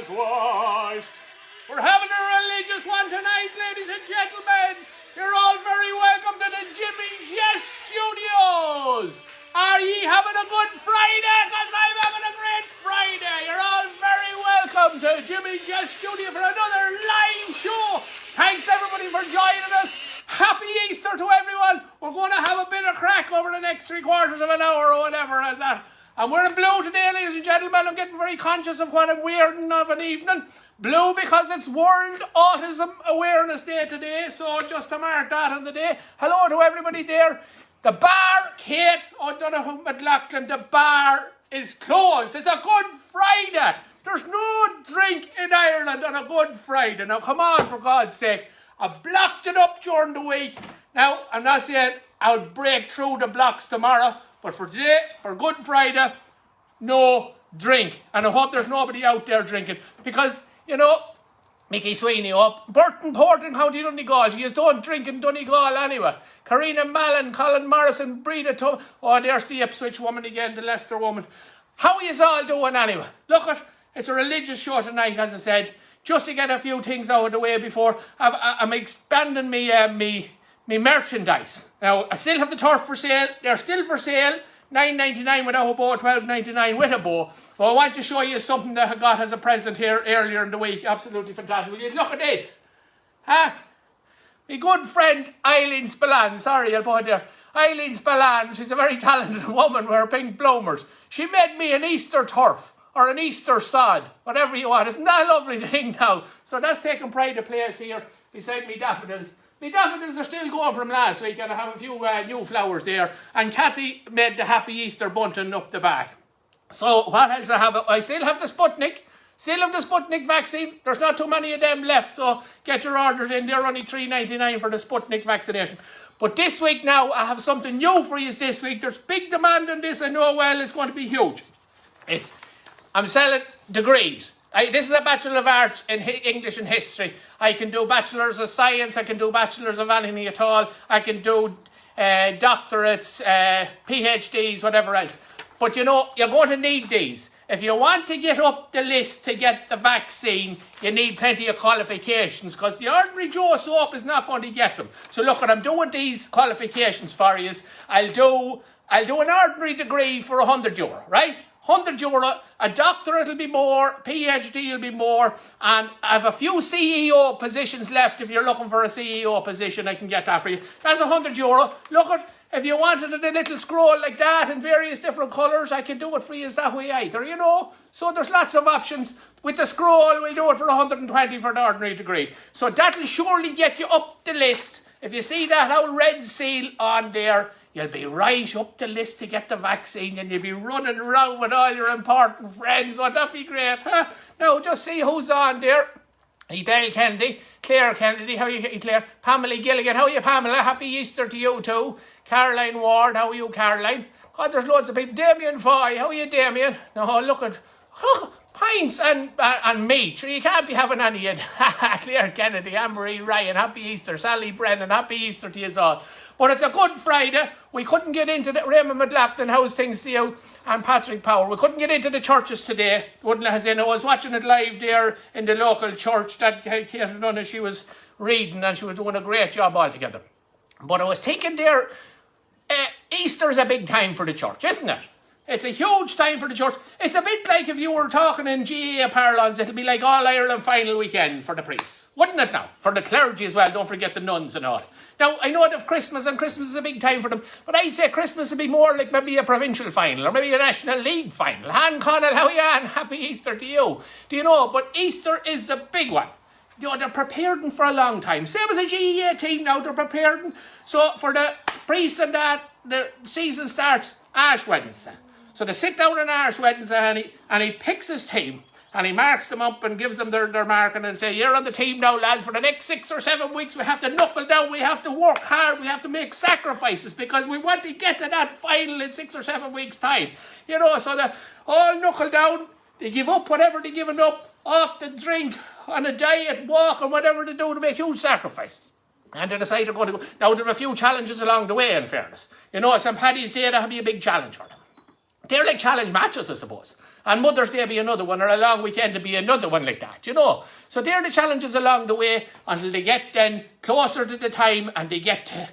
has washed. We're having a religious one tonight, ladies and gentlemen. You're all very welcome to the Jimmy Jess Studios. Are ye having a good Friday? Because I'm having a great Friday. You're all very welcome to Jimmy Jess Studio for another live show. Thanks everybody for joining us. Happy Easter to everyone. We're going to have a bit of crack over the next 3/4 of an hour or whatever like that. I'm wearing blue today, ladies and gentlemen. I'm getting very conscious of what I'm wearing of an evening. Blue because it's World Autism Awareness Day today, so just to mark that on the day. Hello to everybody there. The bar, Kate O'Donoghue McLaughlin, the bar is closed. It's a Good Friday. There's no drink in Ireland on a Good Friday. Now come on, for God's sake. I blocked it up during the week. Now, I'm not saying I'll break through the blocks tomorrow, but for today, for Good Friday, no drink. And I hope there's nobody out there drinking. Because, you know, Mickey Sweeney up. Burton Port in County Donegal. You don't drink in Donegal anyway. Karina Mallon, Colin Morrison, Breda oh, there's the Ipswich woman again, the Leicester woman. How are you all doing anyway? Look, it's a religious show tonight, as I said. Just to get a few things out of the way before I'm expanding me merchandise. Now, I still have the turf for sale. They're still for sale. $9.99 without a bow, $12.99 with a bow. Well, I want to show you something that I got as a present here earlier in the week. Absolutely fantastic. Will you look at this? Huh? My good friend Eileen Spillane. Sorry, I'll put it there. Eileen Spillane. She's a very talented woman with her pink bloomers. She made me an Easter turf. Or an Easter sod, whatever you want. Isn't that a lovely thing now? So that's taking pride of place here beside me daffodils. Me daffodils are still going from last week and I have a few new flowers there. And Kathy made the Happy Easter bunting up the back. So what else I have? I still have the Sputnik. Still have the Sputnik vaccine. There's not too many of them left, so get your orders in. They're only $3.99 for the Sputnik vaccination. But this week now, I have something new for you this week. There's big demand on this. I know well it's going to be huge. I'm selling degrees. This is a Bachelor of Arts in English and History. I can do Bachelors of Science. I can do Bachelors of anything at all. I can do doctorates, PhDs, whatever else. But you know, you're going to need these. If you want to get up the list to get the vaccine, you need plenty of qualifications because the ordinary Joe soap is not going to get them. So look, I'm doing these qualifications for you. I'll do an ordinary degree for €100, right? €100, a doctorate will be more, PhD will be more, and I have a few CEO positions left. If you're looking for a CEO position, I can get that for you. That's €100. Look, if you wanted a little scroll like that in various different colours, I can do it for you that way either, you know. So there's lots of options. With the scroll, we'll do it for 120 for an ordinary degree. So that'll surely get you up the list. If you see that old red seal on there, you'll be right up the list to get the vaccine and you'll be running around with all your important friends. Wouldn't that be great, huh? Now, just see who's on there. Dale Kennedy, Claire Kennedy, how are you, Claire? Pamela Gilligan, how are you, Pamela? Happy Easter to you too. Caroline Ward, how are you, Caroline? God, there's loads of people. Damien Foy, how are you, Damien? No, look at... pints and meat. Sure, you can't be having any of it. Claire Kennedy, Anne-Marie Ryan, Happy Easter. Sally Brennan, Happy Easter to you all. But it's a Good Friday. We couldn't get into the Raymond McLaughlin, how's things to you? And Patrick Power. We couldn't get into the churches today. Wouldn't let us in. I was watching it live there in the local church that Kate O'Donoghue, she was reading and she was doing a great job altogether. But I was thinking there, Easter's a big time for the church, isn't it? It's a huge time for the church. It's a bit like if you were talking in GAA parlance, it'll be like All Ireland final weekend for the priests. Wouldn't it now? For the clergy as well, don't forget the nuns and all. Now, I know that Christmas is a big time for them, but I'd say Christmas would be more like maybe a provincial final or maybe a National League final. Han Connell, how are you, Anne? Happy Easter to you. Do you know, but Easter is the big one. You know, they're preparing for a long time. Same as a GAA team now, they're preparing. So for the priests and that, the season starts Ash Wednesday. So they sit down on Ash Wednesday and he picks his team and he marks them up and gives them their marking and say, you're on the team now, lads. For the next 6 or 7 weeks, we have to knuckle down. We have to work hard. We have to make sacrifices because we want to get to that final in 6 or 7 weeks' time. You know, so they all knuckle down. They give up whatever they're giving up, off the drink, on a diet, walk, and whatever they do to make huge sacrifices. And they decide they're going to go. Now, there are a few challenges along the way, in fairness. You know, St. Paddy's Day, that'll be a big challenge for them. They're like challenge matches, I suppose. And Mother's Day be another one, or a long weekend to be another one like that, you know. So they're the challenges along the way until they get then closer to the time and they get to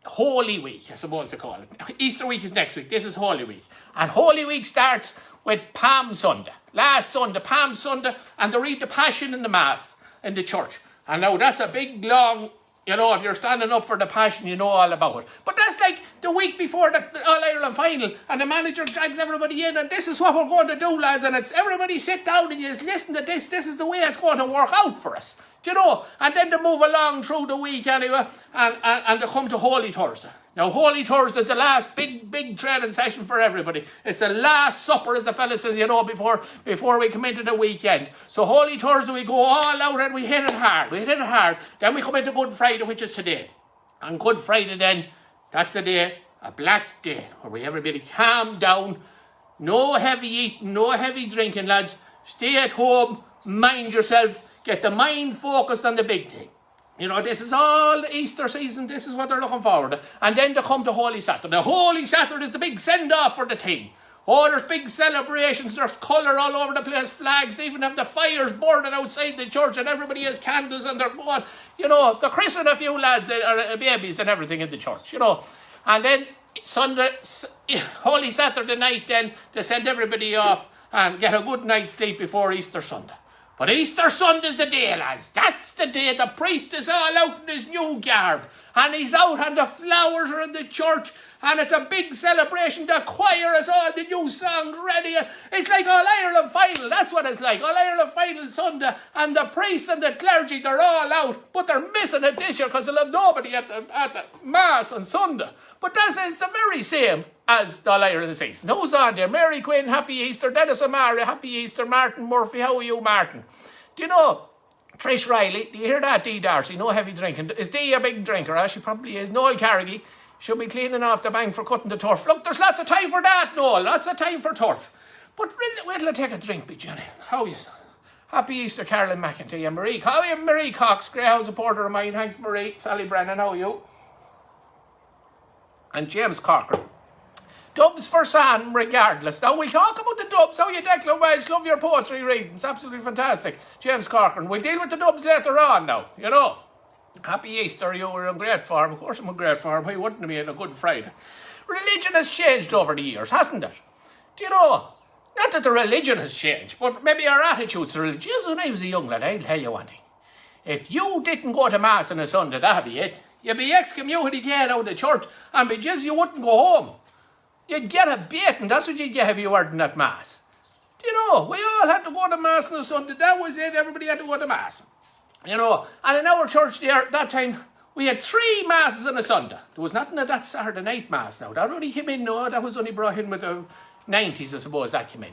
Holy Week, I suppose they call it. Easter week is next week. This is Holy Week. And Holy Week starts with Palm Sunday. Last Sunday, Palm Sunday, and they read the Passion in the Mass in the church. And now that's a big, long, you know, if you're standing up for the Passion, you know all about it. But that's like the week before the All-Ireland final, and the manager drags everybody in, and this is what we're going to do, lads, and it's everybody sit down and you just listen to this is the way it's going to work out for us. Do you know? And then they move along through the week anyway, and they come to Holy Thursday. Now, Holy Thursday is the last big training session for everybody. It's the last supper, as the fella says, you know, before we come into the weekend. So Holy Thursday, we go all out and we hit it hard. Then we come into Good Friday, which is today. And Good Friday then, that's the day, a black day, where everybody calm down. No heavy eating, no heavy drinking, lads. Stay at home, mind yourselves, get the mind focused on the big thing. You know, this is all the Easter season. This is what they're looking forward to. And then they come to Holy Saturday. Holy Saturday is the big send-off for the team. Oh, there's big celebrations. There's colour all over the place. Flags. They even have the fires burning outside the church. And everybody has candles. And they're going, you know, they're christening a few lads or babies and everything in the church, you know. And then Sunday, Holy Saturday night, then they send everybody off and get a good night's sleep before Easter Sunday. But Easter Sunday's the day, lads. That's the day the priest is all out in his new garb. And he's out and the flowers are in the church. And it's a big celebration. The choir is all the new songs ready. It's like All-Ireland final. That's what it's like. All-Ireland final Sunday. And the priests and the clergy, they're all out. But they're missing it this year because they'll have nobody at the Mass on Sunday. But it's the very same as the All-Ireland season. Who's on there? Mary Quinn, Happy Easter. Dennis O'Mara, Happy Easter. Martin Murphy, how are you, Martin? Do you know Trish Riley? Do you hear that? Dee Darcy, no heavy drinking. Is Dee a big drinker? She probably is. Noel Carrigy should be cleaning off the bank for cutting the turf. Look, there's lots of time for that, Noel. Lots of time for turf. But wait till I take a drink, be Johnny. How are you? Happy Easter, Carolyn McEntee and Marie. How are you, Marie Cox, Greyhound supporter of mine. Thanks, Marie. Sally Brennan, how are you? And James Corcoran. Dubs for Sam, regardless. Now, we'll talk about the Dubs. How you, Declan Welsh? Love your poetry reading. It's absolutely fantastic. James Corcoran. We'll deal with the Dubs later on now, you know. Happy Easter. You were in great form. Of course I'm in great form. Why wouldn't I be in a Good Friday? Religion has changed over the years, hasn't it? Do you know? Not that the religion has changed, but maybe our attitudes to religion. Jesus, when I was a young lad, I'll tell you one thing. If you didn't go to Mass on a Sunday, that'd be it. You'd be excommunicated out of the church, and by Jesus, you wouldn't go home. You'd get a beating. That's what you'd get if you weren't at Mass. Do you know? We all had to go to Mass on a Sunday. That was it. Everybody had to go to Mass. You know, and in our church there, that time, we had 3 Masses on a Sunday. There was nothing of that Saturday night Mass now. That only came in, no, that was only brought in with the 90s, I suppose, that came in.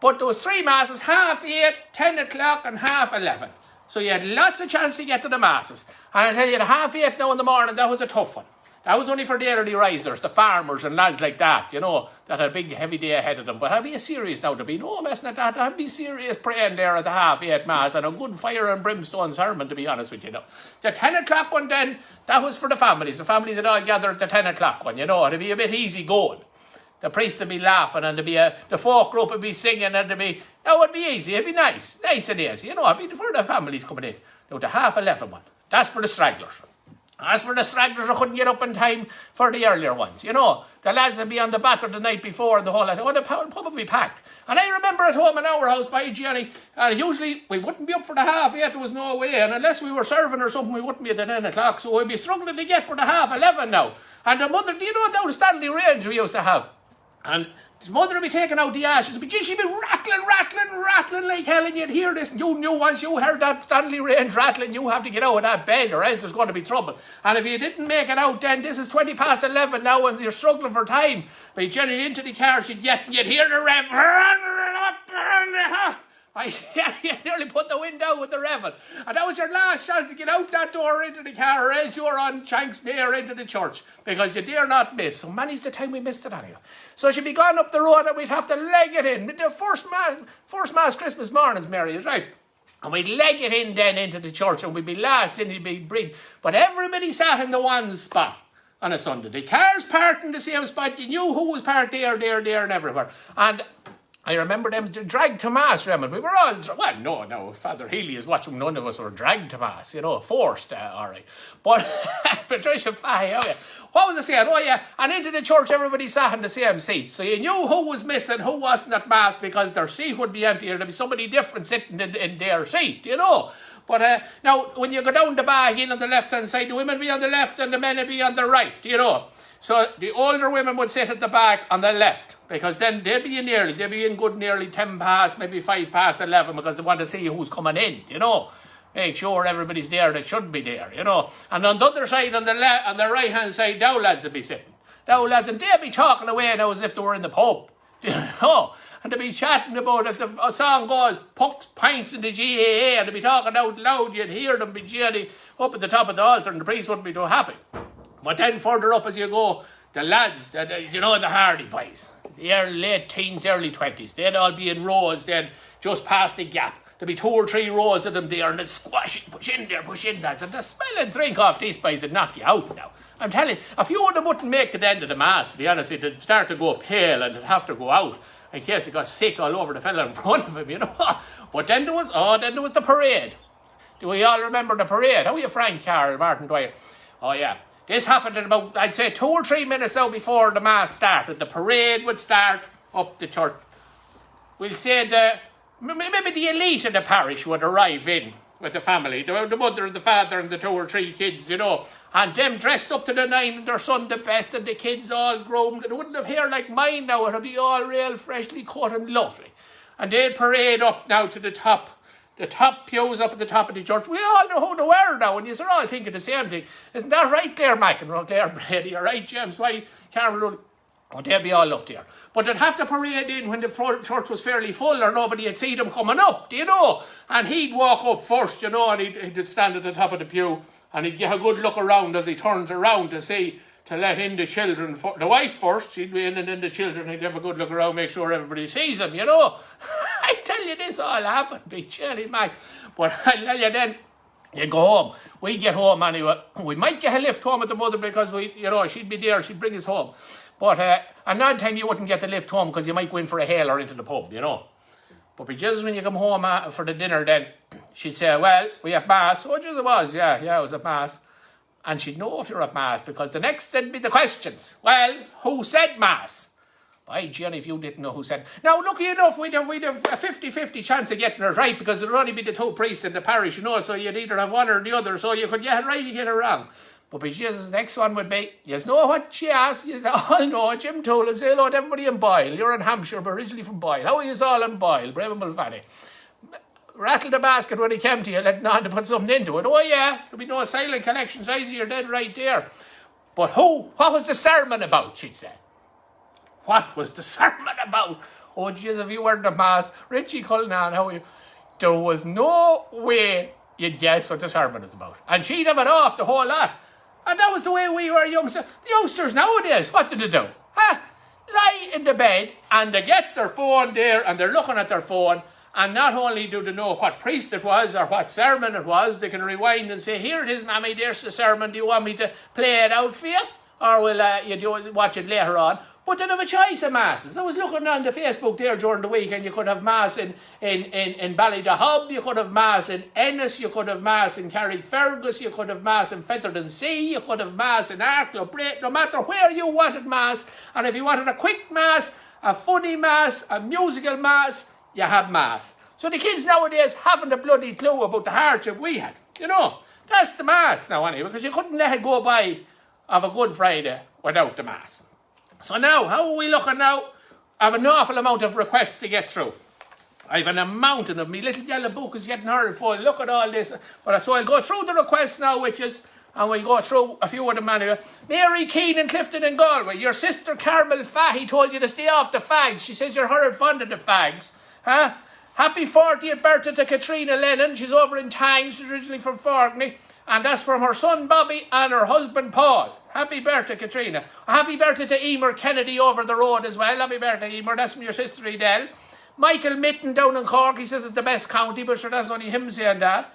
But there was 3 Masses, 8:30, 10 o'clock and 11:30. So you had lots of chance to get to the Masses. And I tell you, the 8:30 now in the morning, that was a tough one. That was only for the early risers, the farmers and lads like that, you know, that had a big heavy day ahead of them. But I'd be serious now, to be no messing at that. I'd be serious praying there at the 8:30 Mass and a good fire and brimstone sermon, to be honest with you now. The 10 o'clock one then, that was for the families. The families had all gathered at the 10 o'clock one, you know. It'd be a bit easy going. The priest would be laughing and the folk group would be singing and that would be easy. It'd be nice and easy, you know. It'd be for the families coming in. Now the 11:30 one, that's for the stragglers. As for the stragglers, I couldn't get up in time for the earlier ones, you know. The lads would be on the batter the night before and the whole lot. Oh, the pub would be packed. And I remember at home in our house by Gianni, usually we wouldn't be up for the 8:30, there was no way. And unless we were serving or something, we wouldn't be at the 9 o'clock. So we'd be struggling to get for the 11:30 now. And the mother, do you know down the Stanley Range we used to have? And his mother would be taking out the ashes, but she'd be rattling like hell, and you'd hear this. You knew once you heard that Stanley Range rattling, you have to get out of that bed, or else there's going to be trouble. And if you didn't make it out, then this is 11:20 now, and you're struggling for time. But you'd get into the car, you'd hear the rev. You nearly put the wind out with the revving. And that was your last chance to get out that door into the car, or else you were on Shanksmere into the church, because you dare not miss. So many's the time we missed it anyway. So she'd be gone up the road and we'd have to leg it in. The first mass Christmas mornings, Mary, is right. And we'd leg it in then into the church, and we'd be last and it'd be brig. But everybody sat in the one spot. on a Sunday. The cars parked in the same spot. You knew who was parked there, and everywhere. And I remember them dragged to Mass, remember? We were all, well, no, Father Healy is watching, none of us were dragged to Mass, forced, all right. But, Patricia Fahey, oh yeah. What was I saying? Oh yeah, and into the church everybody sat in the same seats. So you knew who was missing, who wasn't at Mass, because their seat would be empty, or there'd be somebody different sitting in their seat, But now, when you go down the bar hill on the left-hand side, the women be on the left and the men would be on the right, So the older women would sit at the back on the left, because then they'd be in good nearly 10 past, maybe 5 past 11, because they want to see who's coming in, Make sure everybody's there that should be there, And on the other side, on the right-hand side, down lads would be sitting. Down lads, and they'd be talking away now as if they were in the pub, And they'd be chatting about, as the song goes, pucks, pints in the GAA, and they'd be talking out loud. You'd hear them be jelly up at the top of the altar, and the priest wouldn't be too happy. But then further up as you go, the lads, the Hardy boys, the late teens, early 20s, they'd all be in rows then just past the gap. There'd be 2 or 3 rows of them there, and they'd squash it, push in, lads. And the smell and drink off these boys would knock you out now. I'm telling you, a few of them wouldn't make to the end of the Mass, to be honest. They'd start to go pale and they'd have to go out in case they got sick all over the fella in front of him, But then there was the parade. Do we all remember the parade? How are you, Frank, Carol, Martin Dwyer? Oh, yeah. This happened at about, I'd say, 2 or 3 minutes now before the Mass started. The parade would start up the church. We'll say maybe the elite of the parish would arrive in with the family, the mother and the father and the 2 or 3 kids, and them dressed up to the nine and their son the best, and the kids all groomed. They wouldn't have hair like mine now, it'd be all real freshly cut and lovely. And they'd parade up now to the top pews up at the top of the church. We all know who they were now, and you're all thinking the same thing. Isn't that right there, McEnroe, there, Brady? You're right, James. Why, Carol? Oh, they'd be all up there. But they'd have to parade in when the church was fairly full, or nobody would see them coming up, And he'd walk up first, and he'd stand at the top of the pew, and he'd get a good look around as he turns around to let in the children. The wife first, she'd be in, and then the children, he'd have a good look around, make sure everybody sees him, I tell you, this all happened, be chilly, Mike. But I tell you then, you go home. We get home anyway. We might get a lift home with the mother because she'd be there, she'd bring us home. But another time you wouldn't get the lift home because you might go in for a hail or into the pub, But just when you come home for the dinner then, she'd say, well, we have Mass. Oh, just it was, yeah, it was at Mass. And she'd know if you're at Mass because the next then be the questions. Well, who said Mass? By Jenny, if you didn't know who said. Now, lucky enough, we'd have a 50-50 chance of getting it right because there'd only be the 2 priests in the parish, so you'd either have one or the other, so you could get it right, you get it wrong. But by Jesus, the next one would be, you know what she asked? You all know Jim Toole and say hello to everybody in Boyle. You're in Hampshire, but originally from Boyle. How are you all in Boyle? Brave and Mulvanny. Rattle the basket when he came to you, letting on to put something into it. Oh yeah, there'll be no silent connections either, you're dead right there. But what was the sermon about, she'd say. What was the sermon about? Oh Jesus, if you weren't at Mass, Richie Cullinan, how are you? There was no way you'd guess what the sermon is about. And she'd have it off the whole lot. And that was the way we were youngsters. The youngsters nowadays, what did they do? Lie in the bed and they get their phone there and they're looking at their phone, and not only do they know what priest it was or what sermon it was, they can rewind and say, here it is, Mammy, there's the sermon, do you want me to play it out for you? Or will you watch it later on? But they have a choice of masses. I was looking on the Facebook there during the week, and you could have mass in Ballydehob, you could have mass in Ennis, you could have mass in Carrickfergus, you could have mass in Featherton-Sea, you could have mass in Arklow, Bray, no matter where you wanted mass. And if you wanted a quick mass, a funny mass, a musical mass, you have mass. So the kids nowadays haven't a bloody clue about the hardship we had. That's the mass now anyway, because you couldn't let it go by of a Good Friday without the mass. So now, how are we looking now? I have an awful amount of requests to get through. I have a mountain of me little yellow book is getting hard full. Look at all this. But so I'll go through the requests now, witches, and we'll go through a few of them anyway. Mary Keane in Clifton and Galway. Your sister Carmel Fahey told you to stay off the fags. She says you're horrid fond of the fags. Huh? Happy 40th birthday to Katrina Lennon. She's over in Tangs. She's originally from Forgney. And that's from her son Bobby and her husband Paul. Happy birthday, Katrina. Happy birthday to Emer Kennedy over the road as well. Happy birthday, Emer. That's from your sister Edel. Michael Mitten down in Cork. He says it's the best county, but sure, that's only him saying that.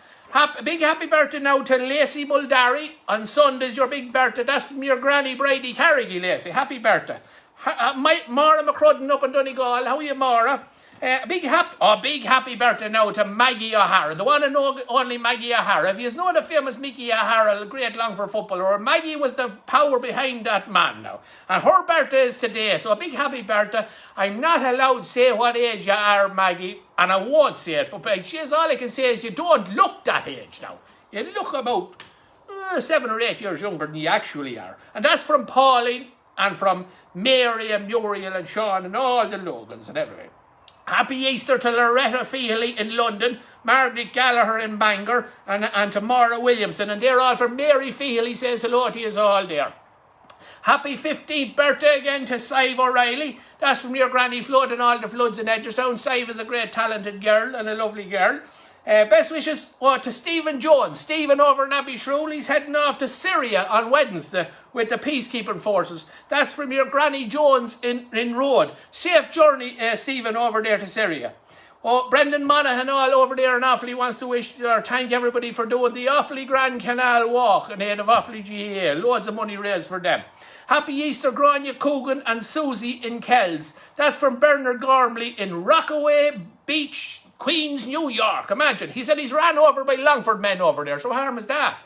Big happy birthday now to Lacey Muldari. On Sunday's your big birthday. That's from your granny Brady Carrigy, Lacey. Happy birthday. Mara McCrudden up in Donegal. How are you, Mara? Big happy birthday now to Maggie O'Hara, the one and only Maggie O'Hara. If you know the famous Mickey O'Hara, a great Longford footballer, Maggie was the power behind that man now. And her birthday is today, so a big happy birthday. I'm not allowed to say what age you are, Maggie, and I won't say it, but geez, all I can say is you don't look that age now. You look about 7 or 8 years younger than you actually are. And that's from Pauline and from Mary and Muriel and Sean and all the Logans and everything. Happy Easter to Loretta Feely in London, Margaret Gallagher in Bangor, and to Maura Williamson. And they're all from Mary Feely says hello to you all there. Happy 15th birthday again to Sive O'Reilly. That's from your Granny Flood and all the floods in Edgerstown. Sive is a great talented girl and a lovely girl. Best wishes to Stephen Jones. Stephen over in Abbeyshrew. He's heading off to Syria on Wednesday with the peacekeeping forces. That's from your Granny Jones in Road. Safe journey, Stephen, over there to Syria. Brendan Monaghan all over there in Offaly wants to thank everybody for doing the Offaly Grand Canal Walk in aid of Offaly GAA. Loads of money raised for them. Happy Easter, Grania Coogan and Susie in Kells. That's from Bernard Gormley in Rockaway Beach, Queens, New York. Imagine. He said he's ran over by Longford men over there. So what harm is that?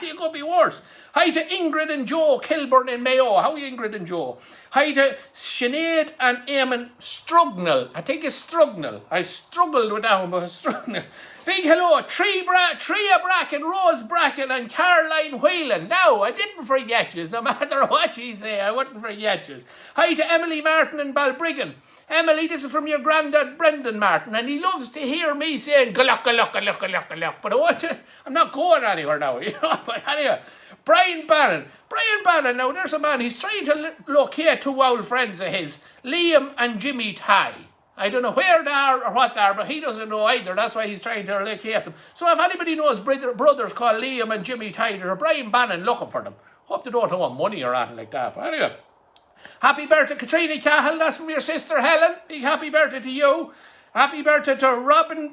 You could be worse. Hi to Ingrid and Joe Kilburn in Mayo. How are you, Ingrid and Joe? Hi to Sinead and Eamon Strugnell. I think it's Strugnell. I struggled with that one, but it's Strugnell. Big hello, Tria Bracken, Rose Bracken and Caroline Whelan. Now, I didn't forget you. No matter what you say, I wouldn't forget you. Hi to Emily Martin in Balbriggan. Emily, this is from your granddad Brendan Martin, and he loves to hear me saying galuk, galuk, galuk, galuk, galuk. But I'm not going anywhere now, you know. But anyway, Brian Bannon, now there's a man, he's trying to locate two old friends of his, Liam and Jimmy Ty. I don't know where they are or what they are, but he doesn't know either. That's why he's trying to locate them. So if anybody knows brothers called Liam and Jimmy Ty, there's a Brian Bannon looking for them. Hope they don't want money or anything like that. But anyway, happy birthday, Katrina Cahill. That's from your sister Helen. Big happy birthday to you. Happy birthday to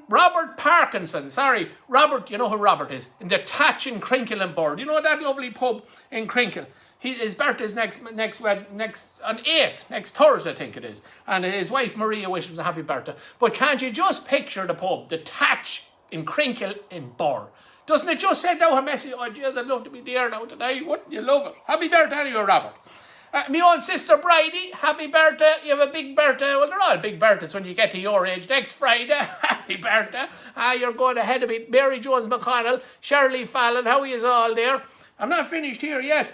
Robert Parkinson. Sorry, Robert, you know who Robert is? In the Tatch in Crinkle and Bird. You know that lovely pub in Crinkle? His birthday's next on 8th, next Thursday I think it is. And his wife Maria wishes him a happy birthday. But can't you just picture the pub, the Tatch in Crinkle in Bird? Doesn't it just send out a message? Oh, jeez, I'd love to be there now tonight. Wouldn't you love it? Happy birthday anyway, Robert. My own sister Bridie, happy birthday. You have a big birthday. Well, they're all big birthdays when you get to your age. Next Friday, happy birthday. You're going ahead of it. Mary Jones McConnell, Shirley Fallon, how are you all there? I'm not finished here yet.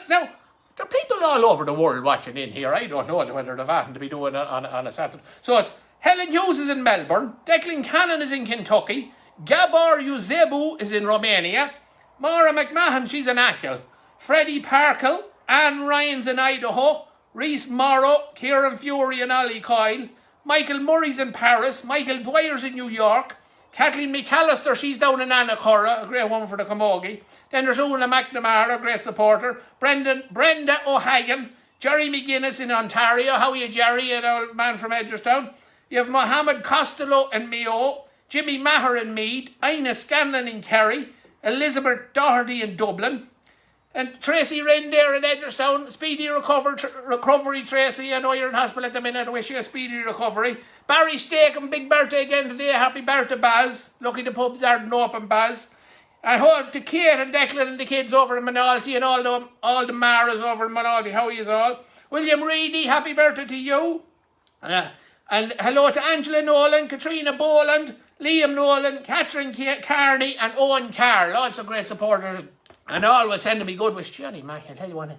Now, there are people all over the world watching in here. I don't know whether they've happened to be doing it on a Saturday. So it's Helen Hughes is in Melbourne. Declan Cannon is in Kentucky. Gabor Yuzebu is in Romania. Maura McMahon, she's in Achill. Freddie Parkle. Anne Ryan's in Idaho, Reese Morrow, Kieran Fury and Ollie Coyle, Michael Murray's in Paris, Michael Dwyer's in New York, Kathleen McAllister, she's down in Annacurra, a great woman for the Camogie. Then there's Una McNamara, a great supporter, Brenda O'Hagan, Jerry McGuinness in Ontario, how are you Jerry, an old man from Edgerstown. You have Mohammed Costello in Mayo, Jimmy Maher in Meath, Ina Scanlon in Kerry, Elizabeth Doherty in Dublin, and Tracy Wren there in Edgerstown, speedy recovery, Tracy. I know you're in hospital at the minute. I wish you a speedy recovery. Barry Stakem, big birthday again today. Happy birthday, Baz. Lucky the pubs aren't open, Baz. I hope to Kate and Declan and the kids over in Minalty and all the Maras over in Minalty. How are you all? William Reedy, happy birthday to you. And hello to Angela Nolan, Katrina Boland, Liam Nolan, Catherine Carney and Owen Carl. Also great supporters. And always sending me good wishes. Johnny, Mac, I'll tell you one.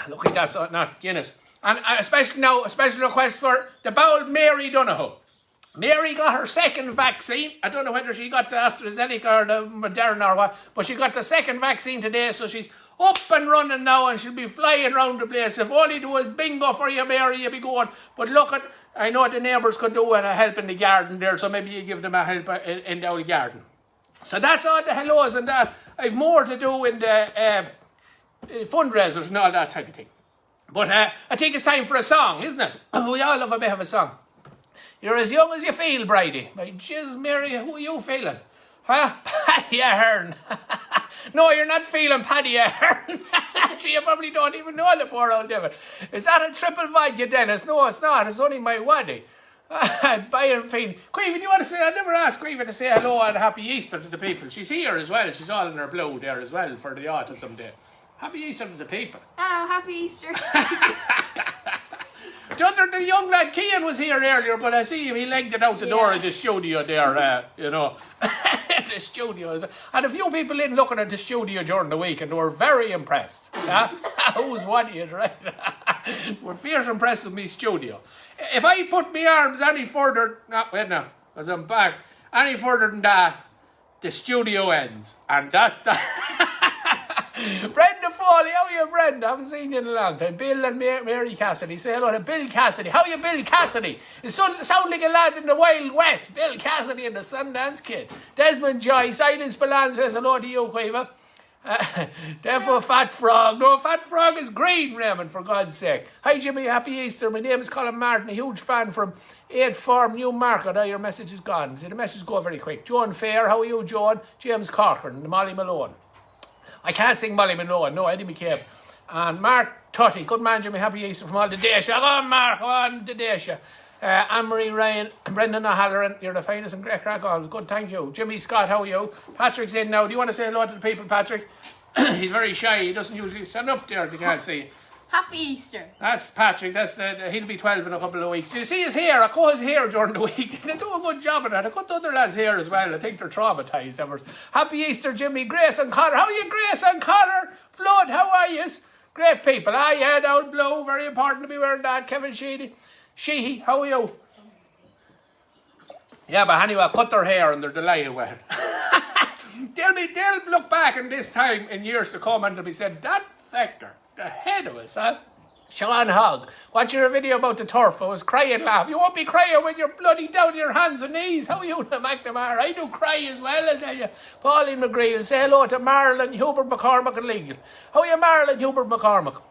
Look at that, not Guinness. And a special request for the bold Mary Donoghue. Mary got her second vaccine. I don't know whether she got the AstraZeneca or the Moderna or what, but she got the second vaccine today, so she's up and running now and she'll be flying around the place. If only there was bingo for you, Mary, you'd be going. But look at, I know the neighbours could do a help in the garden there, so maybe you give them a help in the old garden. So that's all the hellos and that. I've more to do in the fundraisers and all that type of thing. But I think it's time for a song, isn't it? We all love a bit of a song. You're as young as you feel, Bridie. My jizz, Mary, who are you feeling? Huh? Paddy Ahern. No, you're not feeling Paddy Ahern. You probably don't even know the poor old devil. Is that a triple vodka, Dennis? No, it's not. It's only my waddy. Bayern Fiend. Queven, do you want to say? I never asked Queven to say hello and happy Easter to the people. She's here as well. She's all in her blue there as well for the autumn day. Happy Easter to the people. Oh, happy Easter. The young lad Cian was here earlier, but I see him, he legged it out the door of the studio there, you know. The studio. And a few people in looking at the studio during the week and they were very impressed. Who's what is, right? We're fierce impressed with me studio. If I put my arms any further, because I'm back, any further than that, the studio ends. And that Brenda Foley, how are you, Brenda? I haven't seen you in a long time. Bill and Mary Cassidy. Say hello to Bill Cassidy. How are you, Bill Cassidy? You sound like a lad in the Wild West. Bill Cassidy and the Sundance Kid. Desmond Joy. Silence Balan says hello to you, Quiver. Therefore, Fat Frog. No, Fat Frog is green, Raymond, for God's sake. Hi, Jimmy. Happy Easter. My name is Colin Martin, a huge fan from 8 Farm, Newmarket. Oh, your message is gone. See, the message go very quick. Joan Fair. How are you, Joan? James Corcoran. Molly Malone. I can't sing Molly Malone. No, Eddie McCabe. And Mark Tutty. Good man, Jimmy. Happy Easter from all the Dacia. Go on, Mark. Go on, the Dacia. Anne-Marie Ryan, Brendan O'Halloran, you're the finest and great crack all. Good, thank you. Jimmy Scott, how are you? Patrick's in now. Do you want to say hello to the people, Patrick? He's very shy. He doesn't usually stand up there. You can't see. Happy Easter. That's Patrick. He'll be 12 in a couple of weeks. Do you see his hair? I cut his hair during the week. They do a good job of that. I cut the other lads' hair as well. I think they're traumatised. Happy Easter, Jimmy. Grace and Connor. How are you, Grace and Connor? Flood, how are you? Great people. Yeah, down below. Very important to be wearing that. Kevin Sheehy, how are you? Yeah, but anyway, cut their hair and they're delighted with it. They'll look back in this time in years to come and they'll be saying, that fecker, the head of us, huh? Sean Hogg, watching a video about the turf, I was crying laugh. You won't be crying when you're bloody down your hands and knees. How are you, McNamara? I do cry as well, I'll tell you. Pauline McGreal, say hello to Marilyn Hubert McCormick and Legal. How are you, Marilyn Hubert McCormick?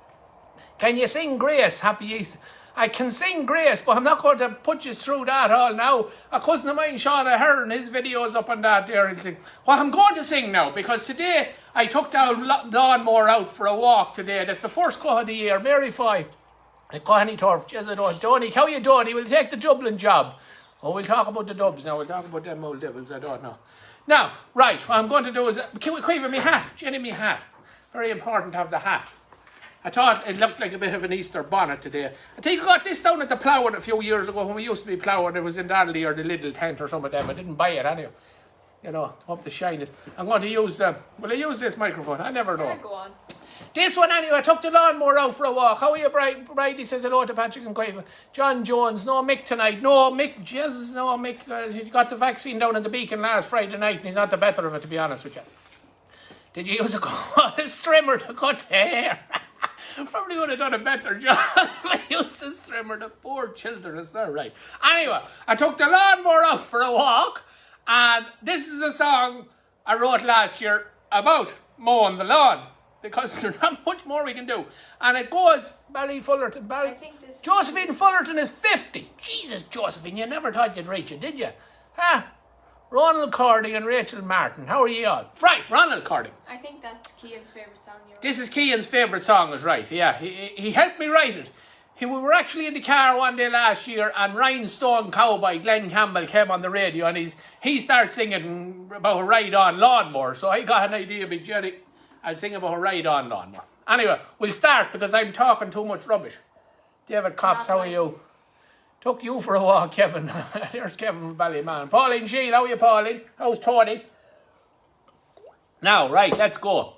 Can you sing Grace? Happy Easter. I can sing Grace, but I'm not going to put you through that all now. A cousin of mine, Sean Ahern, his video is up on that there. He'll sing. Well, I'm going to sing now, because today I took the lawnmower out for a walk today. That's the first cut of the year. Mary Foy. I got any turf. Donny, how you doing? He will take the Dublin job. Oh, we'll talk about the Dubs now. We'll talk about them old devils. I don't know. Now, right, what I'm going to do is... Can we quiver me hat? Jenny, me hat. Very important to have the hat. I thought it looked like a bit of an Easter bonnet today. I think I got this down at the ploughing a few years ago when we used to be ploughing. It was in Donnelly or the Little Tent or some of them. I didn't buy it anyway. You know, up the shyness. I'm going to use will I use this microphone? I never know. Yeah, go on. This one anyway. I took the lawnmower out for a walk. How are you, Bridie says hello to Patrick and Quaver. John Jones, no Mick tonight. No Mick, Jesus, no Mick. He got the vaccine down in the Beacon last Friday night and he's not the better of it, to be honest with you. Did you use a strimmer to cut the hair? Probably would have done a better job if I used to strimmer the poor children. It's not right. Anyway, I took the lawnmower out for a walk, and this is a song I wrote last year about mowing the lawn, because there's not much more we can do. And it goes, Ballyfullerton, Josephine Fullerton is 50. Jesus, Josephine, you never thought you'd reach it, did you? Huh? Ronald Cordy and Rachel Martin. How are you all? Right, Ronald Cordy. I think that's Cian's favourite song. This is Cian's favourite song, is right. Yeah, he helped me write it. We were actually in the car one day last year and Rhinestone Cowboy, Glenn Campbell, came on the radio and he started singing about a ride-on lawnmower. So I got an idea, Big Jerry. I'll sing about a ride-on lawnmower. Anyway, we'll start because I'm talking too much rubbish. David Cops, how are you? Took you for a walk, Kevin. There's Kevin from Ballyman. Pauline Shield, how are you, Pauline? How's Tony? Now, right, let's go.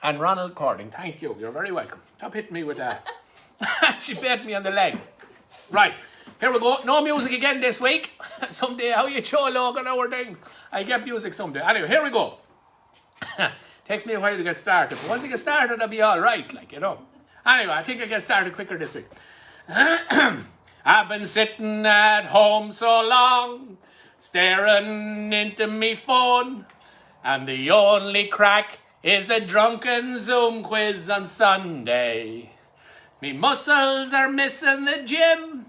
And Ronald Cording, thank you. You're very welcome. Stop hitting me with that. She bit me on the leg. Right, here we go. No music again this week. Someday, how you Joe Logan, our things. I'll get music someday. Anyway, here we go. Takes me a while to get started. But once I get started, I'll be all right, like, you know. Anyway, I think I'll get started quicker this week. I've been sitting at home so long, staring into me phone, and the only crack is a drunken Zoom quiz on Sunday. Me muscles are missing the gym,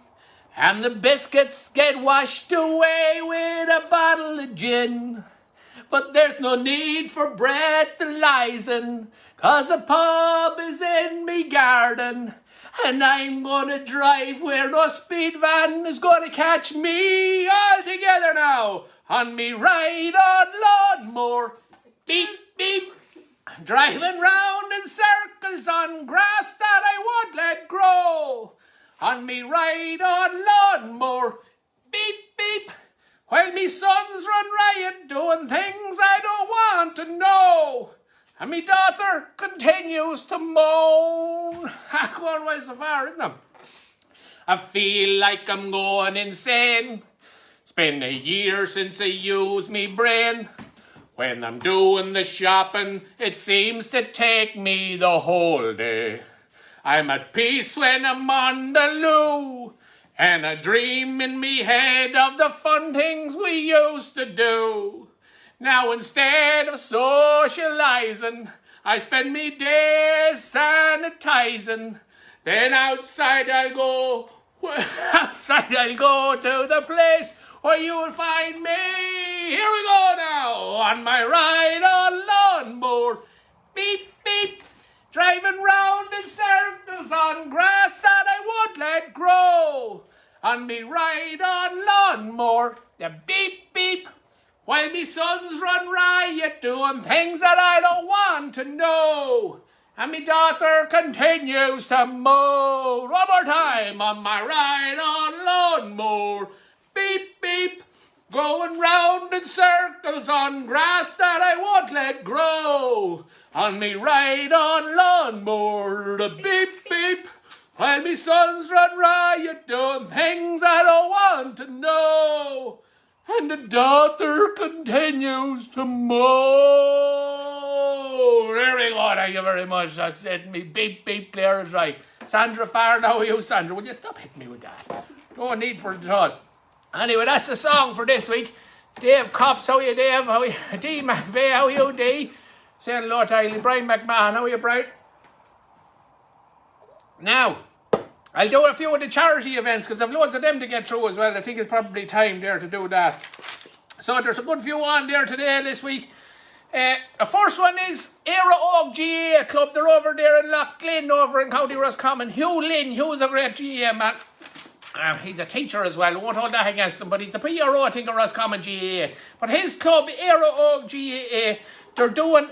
And the biscuits get washed away with a bottle of gin. But there's no need for breathalyzing, 'cause a pub is in me garden. And I'm gonna drive where no speed van is gonna catch me all together now. On me ride on lawnmower, beep, beep. Driving round in circles on grass that I won't let grow. On me ride on lawnmower, beep, beep. While me sons run riot doing things I don't want to know. And me daughter continues to moan. Going well so far, isn't it? I feel like I'm going insane. It's been a year since I used me brain. When I'm doing the shopping, it seems to take me the whole day. I'm at peace when I'm on the loo, and I dream in me head of the fun things we used to do. Now instead of socializing, I spend me days sanitizing. Then outside I'll go to the place where you'll find me. Here we go now, on my ride on lawnmower, beep, beep. Driving round in circles on grass that I won't let grow. On me ride on lawnmower, the beep, beep. While me sons run riot doing things that I don't want to know. And me daughter continues to moan. One more time, on my ride on lawnmower, beep, beep. Going round in circles on grass that I won't let grow. On me ride on lawnmower, the beep, beep. While me sons run riot doing things I don't want to know. And the daughter continues to moan. There we go, thank you very much. That's it. Me beep, beep, clear as right. Sandra Farr, how are you, Sandra? Will you stop hitting me with that? No need for it at all. Anyway, that's the song for this week. Dave Cops, how are you, Dave? How are you? Dee McVeigh, how are you, Dee? Saying hello to Eileen. Brian McMahon, how are you, Brian? Now, I'll do a few of the charity events because I've loads of them to get through as well. I think it's probably time there to do that. So there's a good few on there today, this week. The first one is Era Og GAA Club. They're over there in Lough Glynn over in County Roscommon. Hugh Lynn, Hugh's a great GAA man. He's a teacher as well. I won't hold that against him, but he's the PRO, I think, of Roscommon GAA. But his club, Era Og GAA, they're doing,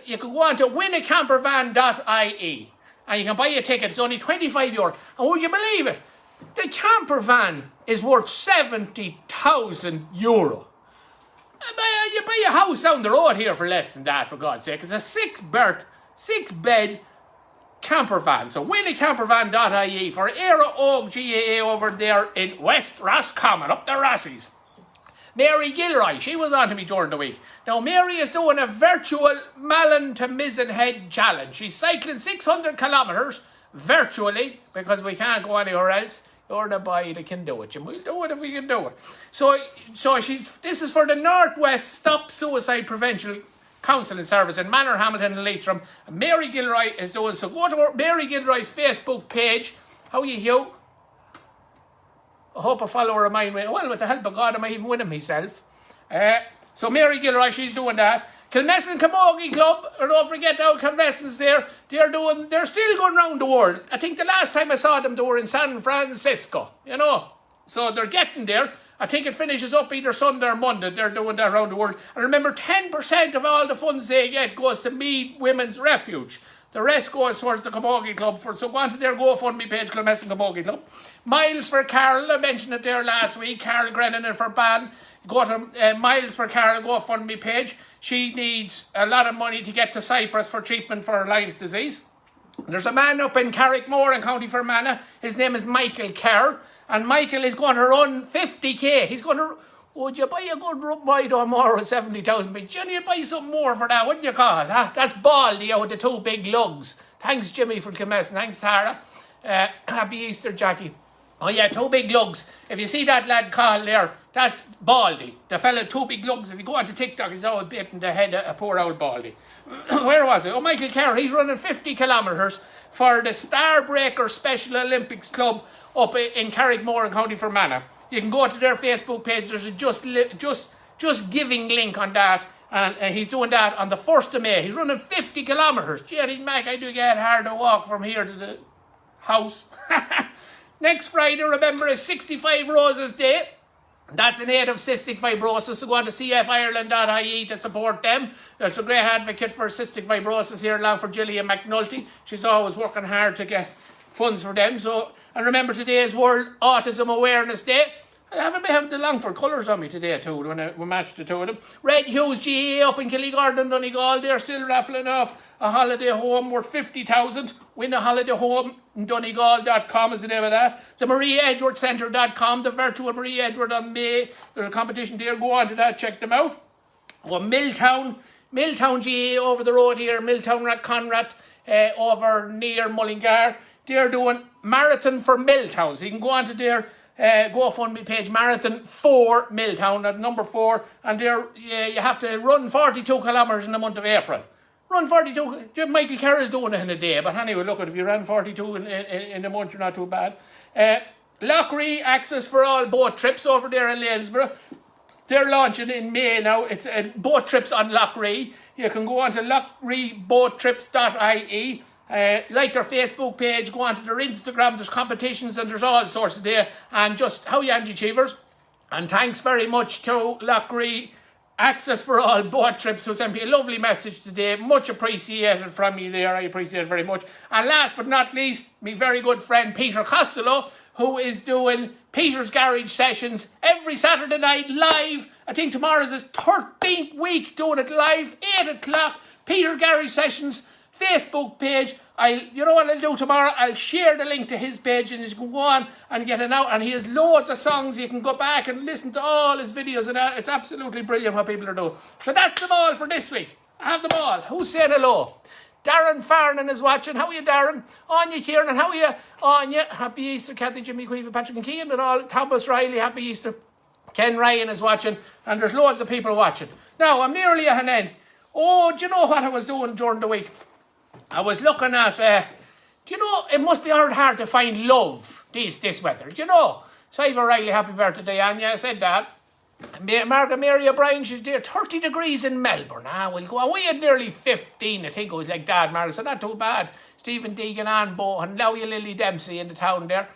you can go on to winacampervan.ie and you can buy a ticket. It's only €25. And would you believe it? The camper van is worth €70,000. You buy a house down the road here for less than that, for God's sake. It's a 6-bed camper van. So winacampervan.ie for Era Og GAA over there in West Roscommon, up the Rossies. Mary Gilroy, she was on to me during the week. Now Mary is doing a virtual Malin to Mizenhead challenge. She's cycling 600 kilometres virtually because we can't go anywhere else. You're the boy that can do it. We'll do it if we can do it. So this is for the Northwest Stop Suicide Prevention Counselling Service in Manor, Hamilton and Leitrim. Mary Gilroy is doing so. Go to Mary Gilroy's Facebook page. How are you, Hugh? I hope a follower of mine will. Well, with the help of God, I might even win him myself. So Mary Gilroy, she's doing that. Kilmessan Camogie Club, or don't forget how Kilmessan's there. They're still going around the world. I think the last time I saw them, they were in San Francisco, you know. So they're getting there. I think it finishes up either Sunday or Monday. They're doing that around the world. And remember, 10% of all the funds they get goes to Mead Women's Refuge. The rest goes towards the Camogie Club. So go on to their GoFundMe page, Kilmessan Camogie Club. Miles for Carol, I mentioned it there last week. Carol Grennan for Ban. Go to Miles for Carol GoFundMe page. She needs a lot of money to get to Cyprus for treatment for Lyme's disease. There's a man up in Carrickmore in County Fermanagh. His name is Michael Kerr. And Michael is going to run 50k. He's going to... Would you buy a good ride or more at 70,000? But you'd buy something more for that, wouldn't you, Carl? Huh? That's Baldy out with the 2 big lugs. Thanks, Jimmy, for Kilmessan. Thanks, Tara. Happy Easter, Jackie. Oh, yeah, 2 big lugs. If you see that lad, Carl, there, that's Baldy. The fella, 2 big lugs. If you go onto TikTok, he's always biting the head of a poor old Baldy. Where was it? Oh, Michael Kerr. He's running 50 kilometres for the Starbreaker Special Olympics Club up in Carrickmore in County Fermanagh. You can go to their Facebook page. There's a just giving link on that. And he's doing that on the 1st of May. He's running 50 kilometres. Jerry Mac, I do get hard to walk from here to the house. Next Friday, remember, is 65 Roses Day. That's an aid of cystic fibrosis, so go on to cfireland.ie to support them. There's a great advocate for cystic fibrosis here along for Gillian McNulty. She's always working hard to get funds for them. So, and remember, today is World Autism Awareness Day. I haven't been having the Longford colours on me today too when we matched the two of them. Red Hughes GA up in Killigordan and Donegal, they're still raffling off a holiday home worth 50,000. Win a holiday home in Donegal.com is the name of that. The MarieEdward.com, the virtual Marie Edward on May. There's a competition there, go on to that, check them out. Or Milltown GA over the road here, Milltown Conrad over near Mullingar. They're doing Marathon for Milltown, so you can go on to their GoFundMe page, Marathon for Milltown, at number 4, and there you have to run 42 kilometres in the month of April. Run 42, Michael Carey's doing it in a day, but anyway, look, if you ran 42 in a month, you're not too bad. Loughrea access for all boat trips over there in Lanesborough. They're launching in May now. It's boat trips on Loughrea. You can go on to loughreaboattrips.ie. Like their Facebook page, go on to their Instagram, there's competitions and there's all sorts of there. And just how you Angie Cheevers. And thanks very much to Loughrea Access for All Boat Trips, who sent me a lovely message today. Much appreciated from you there, I appreciate it very much. And last but not least, my very good friend Peter Costello, who is doing Peter's Garage Sessions every Saturday night live. I think tomorrow's his 13th week doing it live, 8 o'clock, Peter Garage Sessions Facebook page. You know what I'll do tomorrow? I'll share the link to his page and you can go on and get it out. And he has loads of songs. You can go back and listen to all his videos, and it's absolutely brilliant what people are doing. So that's them all for this week. I have them all. Who's saying hello? Darren Farnan is watching. How are you, Darren? Anya Kieran, how are you? Anya, happy Easter. Kathy, Jimmy, Queeve, Patrick and Keane and all. Thomas Riley, happy Easter. Ken Ryan is watching. And there's loads of people watching. Now, I'm nearly at an end. Oh, do you know what I was doing during the week? I was looking at, do you know, it must be hard to find love this weather. Do you know? Siva Riley, happy birthday, Anya. I said that. Margaret Mary O'Brien, she's there. 30 degrees in Melbourne. We'll go on. We had nearly 15, I think it was like that, Margaret. So not too bad. Stephen Deegan, Anne Bow, and Lowy Lily Dempsey in the town there.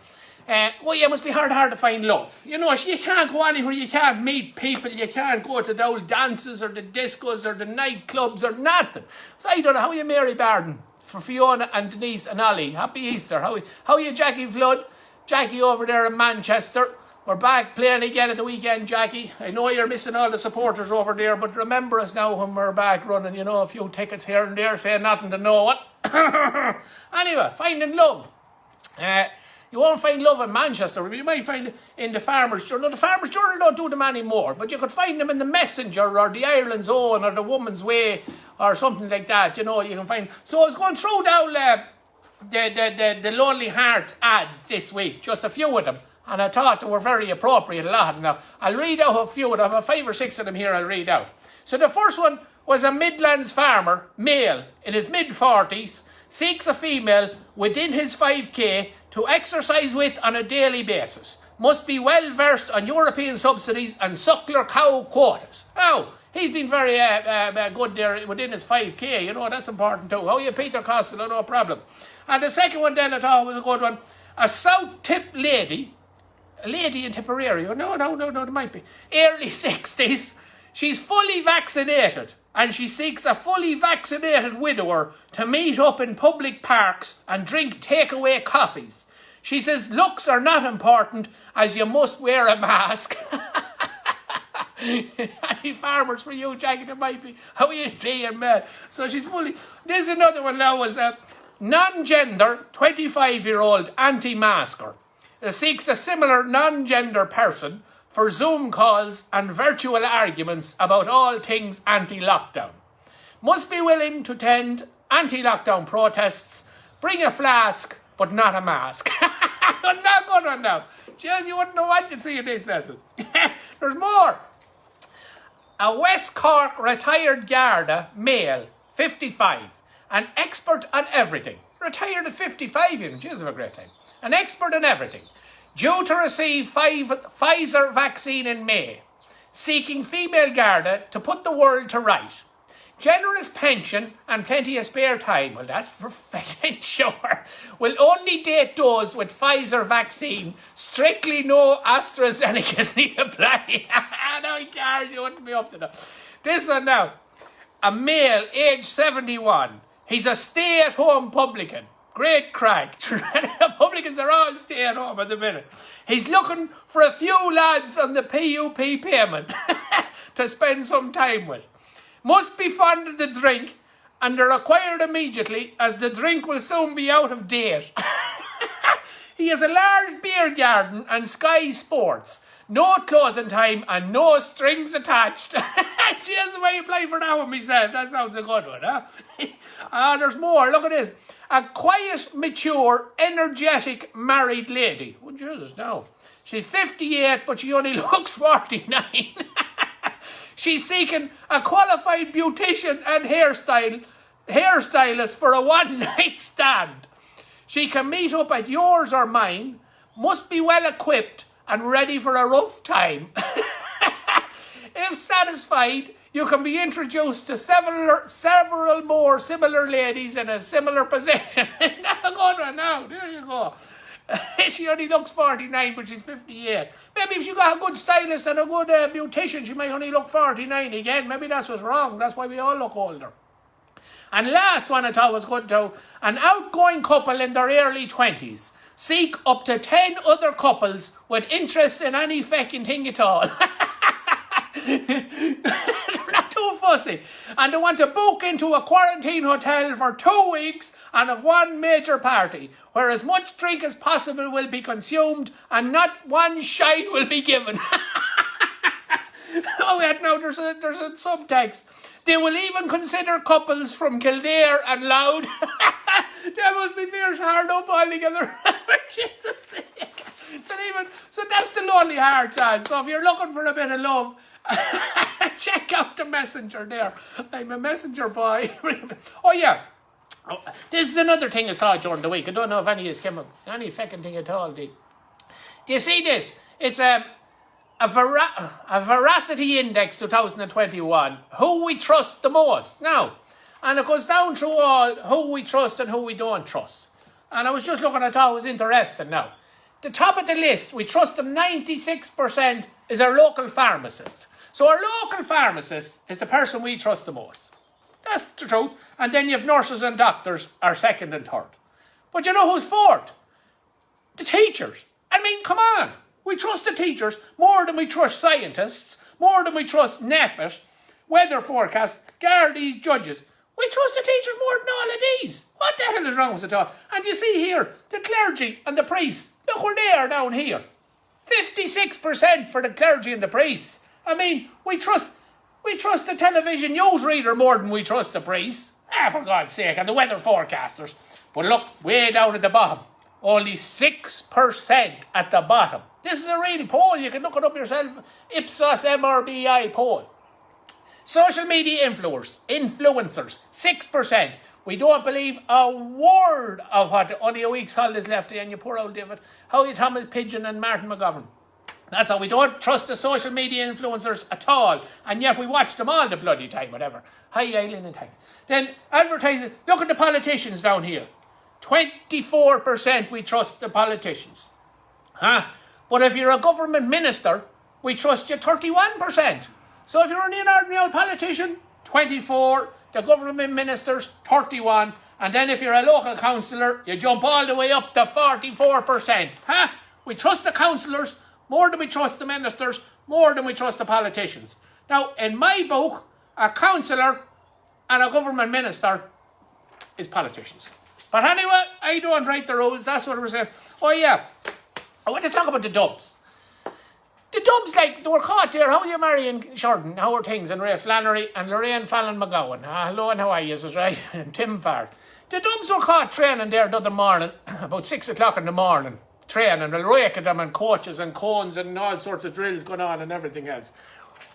Well, it must be hard to find love. You know, you can't go anywhere, you can't meet people, you can't go to the old dances or the discos or the nightclubs or nothing. So I don't know, how are you, Mary Barden? For Fiona and Denise and Ollie, happy Easter. How are you, Jackie Flood? Jackie over there in Manchester. We're back playing again at the weekend, Jackie. I know you're missing all the supporters over there, but remember us now when we're back running, you know, a few tickets here and there, saying nothing to no one. Anyway, finding love. You won't find love in Manchester, but you might find it in the Farmers' Journal. The Farmers' Journal don't do them anymore, but you could find them in the Messenger or the Ireland's Own or the Woman's Way or something like that. You know, you can find. So I was going through down the Lonely Hearts ads this week, just a few of them, and I thought they were very appropriate, a lot of them. Now, I'll read out a few of them. I have 5 or 6 of them here I'll read out. So the first one was a Midlands farmer, male, in his mid-40s, seeks a female within his 5k to exercise with on a daily basis. Must be well versed on European subsidies and suckler cow quotas. Oh, he's been very good there within his 5k, you know, that's important too. How are you, Peter Costello? No problem. And the second one then I thought was a good one. A South Tip lady, a lady in Tipperary, no, it might be, early 60s, she's fully vaccinated. And she seeks a fully vaccinated widower to meet up in public parks and drink takeaway coffees. She says looks are not important as you must wear a mask. Any farmers for you, Jackie, there might be. How are you doing, man? So she's fully... There's another one now, was a non-gender 25-year-old anti-masker. Seeks a similar non-gender person for Zoom calls and virtual arguments about all things anti-lockdown. Must be willing to attend anti-lockdown protests, bring a flask, but not a mask. Not good one now. Jill, you wouldn't know what you'd see in this lesson. There's more. A West Cork retired Garda, male, 55, an expert on everything. Retired at 55 even, jeez, have a great time. An expert on everything. Due to receive Pfizer vaccine in May. Seeking female Garda to put the world to right. Generous pension and plenty of spare time. Well, that's for fucking sure. Will only date those with Pfizer vaccine. Strictly no AstraZeneca's need apply. No, you wouldn't be up to that. This one now. A male, age 71. He's a stay-at-home publican. Great crack. Republicans are all stay-at-home at the minute. He's looking for a few lads on the PUP payment to spend some time with. Must be fond of the drink and they're acquired immediately as the drink will soon be out of date. He has a large beer garden and Sky Sports. No closing time and no strings attached. She doesn't want to apply for that one myself. That sounds a good one, huh? There's more. Look at this. A quiet, mature, energetic married lady. Oh, Jesus, no. She's 58, but she only looks 49. She's seeking a qualified beautician and hairstylist for a one-night stand. She can meet up at yours or mine, must be well equipped and ready for a rough time. If satisfied, you can be introduced to several more similar ladies in a similar position. That's a good one now. There you go. She only looks 49, but she's 58. Maybe if she got a good stylist and a good beautician, she might only look 49 again. Maybe that's what's wrong. That's why we all look older. And last one I thought was good too. An outgoing couple in their early 20s seek up to 10 other couples with interests in any fecking thing at all. They're not too fussy. And they want to book into a quarantine hotel for 2 weeks and have one major party, where as much drink as possible will be consumed and not one shite will be given. Oh, yeah, no, there's a subtext. They will even consider couples from Kildare and Louth. That must be fierce hard up all together. Jesus sake. So that's the Lonely Hearts ad. So if you're looking for a bit of love, check out the messenger there. I'm a messenger boy. Oh, yeah. Oh, this is another thing I saw during the week. I don't know if any has come up. Any fucking thing at all, do you see this? It's a veracity index 2021. Who we trust the most. Now, and it goes down through all who we trust and who we don't trust. And I was just looking, I thought it was interesting now. The top of the list, we trust them 96%, is our local pharmacist. So our local pharmacist is the person we trust the most. That's the truth. And then you have nurses and doctors are second and third. But you know who's fourth? The teachers. I mean, come on. We trust the teachers more than we trust scientists, more than we trust NEFIT, weather forecasts, Gardaí, judges. We trust the teachers more than all of these. What the hell is wrong with it all? And you see here, the clergy and the priests. Look where they are down here. 56% for the clergy and the priests. I mean, we trust the television newsreader more than we trust the priests. For God's sake, and the weather forecasters. But look, way down at the bottom. Only 6% at the bottom. This is a real poll. You can look it up yourself. Ipsos MRBI poll. Social media influencers, 6%. We don't believe a word of what only a week's holidays left, and you poor old David. Howie Thomas Pigeon and Martin McGovern. That's how we don't trust the social media influencers at all. And yet we watch them all the bloody time, whatever. Hi, Eileen, and thanks. Then advertising. Look at the politicians down here. 24% we trust the politicians. But if you're a government minister, we trust you 31%. So if you're an ordinary old politician, 24, the government ministers, 31, and then if you're a local councillor, you jump all the way up to 44%. We trust the councillors more than we trust the ministers, more than we trust the politicians. Now, in my book, a councillor and a government minister is politicians. But anyway, I don't write the rules, that's what we're saying. Oh yeah, I want to talk about the Dubs. The Dubs, like, they were caught there. How are you marrying Sheridan? How are things? And Ray Flannery and Lorraine Fallon McGowan. Hello and how are you, right? And Tim Fard. The Dubs were caught training there the other morning, about 6 o'clock in the morning. Training, and raking them and coaches and cones and all sorts of drills going on and everything else.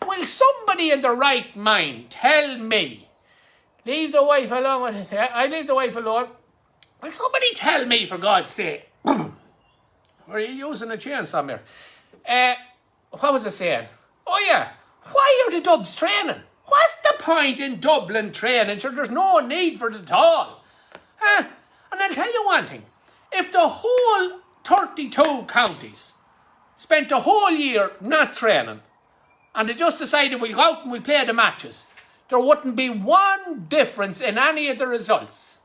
Will somebody in their right mind tell me, leave the wife alone? I leave the wife alone. Will somebody tell me, for God's sake, Were you using a chainsaw here? What was I saying? Oh yeah, why are the Dubs training? What's the point in Dublin training? Sure, there's no need for it at all. And I'll tell you one thing. If the whole 32 counties spent a whole year not training and they just decided we'll go out and we'll play the matches, there wouldn't be one difference in any of the results.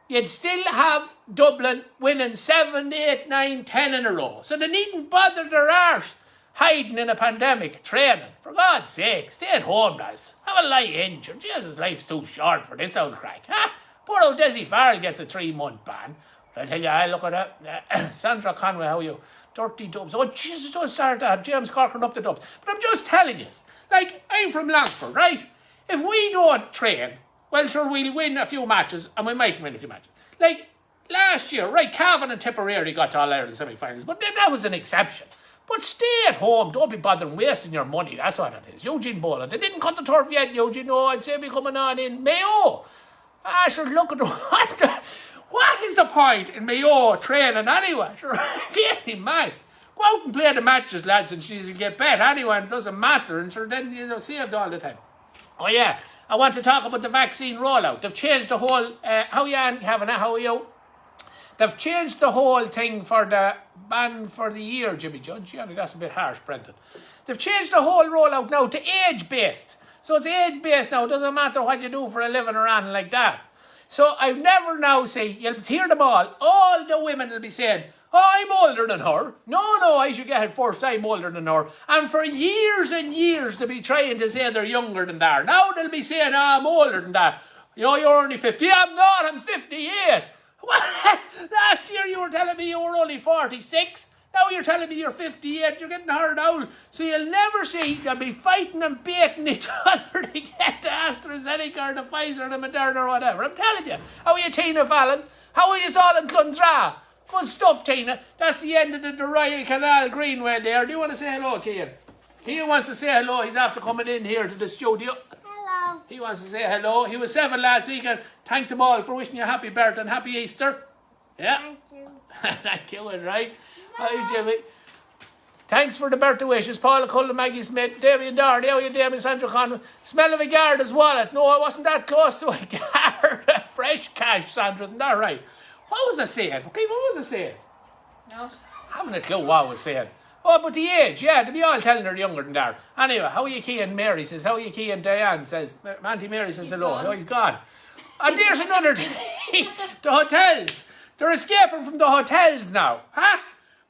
You'd still have Dublin winning 7, 8, 9, 10 in a row. So they needn't bother their arse hiding in a pandemic training. For God's sake, stay at home, lads. Have a lie in. Sure, Jesus, life's too short for this old crack. Huh? Poor old Desi Farrell gets a 3-month ban. But I tell you, I look at that. Sandra Conway, how are you? Dirty Dubs. Oh, Jesus, don't start that. James Corcoran up the Dubs. But I'm just telling you, like, I'm from Longford, right? If we don't train, well, sure, we'll win a few matches, and we might win a few matches. Like, last year, right, Cavan and Tipperary got to All-Ireland semi-finals, but that was an exception. But stay at home, don't be bothering wasting your money, that's what it is. Eugene Boland, they didn't cut the turf yet, Eugene, no, I'd say be coming on in Mayo. Sure, look at what is the point in Mayo training anyway? Sure, really mad. Go out and play the matches, lads, and she'll get bet anyway, and it doesn't matter, and sure, then you'll see it all the time. Oh yeah, I want to talk about the vaccine rollout. They've changed the whole, how you, Kavanagh, how are you? They've changed the whole thing for the ban for the year, Jimmy Judge. Yeah, that's a bit harsh, Brendan. They've changed the whole rollout now to age-based. So it's age-based now. It doesn't matter what you do for a living or anything like that. So I never now say, you'll hear them all the women will be saying, oh, I'm older than her. No, I should get it first. I'm older than her. And for years and years they'll be trying to say they're younger than that. Now they'll be saying, oh, I'm older than that. You know, you're only 50. I'm not, I'm 58. What? Last year you were telling me you were only 46. Now you're telling me you're 58. You're getting hard out. So you'll never see. They'll be fighting and baiting each other to get the AstraZeneca or the Pfizer or the Moderna or whatever. I'm telling you. How are you, Tina Fallon? How are you all in Clondra? Good stuff, Tina. That's the end of the Royal Canal Greenway there. Do you want to say hello, Cian? Cian wants to say hello. He's after coming in here to the studio. Hello. He wants to say hello. He was 7 last week and thanked them all for wishing you a happy birthday and happy Easter. Yeah. Thank you. Thank you, right? Hi, Jimmy. Thanks for the birthday wishes. Paula Cullen, Maggie Smith, Damien Doherty, how are you, Damien, Sandra Conway? Smell of a Garda's wallet. No, I wasn't that close to a Garda. Fresh cash, Sandra, isn't that right? What was I saying? Okay, what was I saying? No. Haven't a clue what I was saying. Oh, but the age, yeah, they'll be all telling her younger than that. Anyway, how are you, Cian? Mary says, how are you, Cian? Diane says, Auntie Mary says hello. Gone. Oh, he's gone. And there's another thing. The hotels. They're escaping from the hotels now. Huh?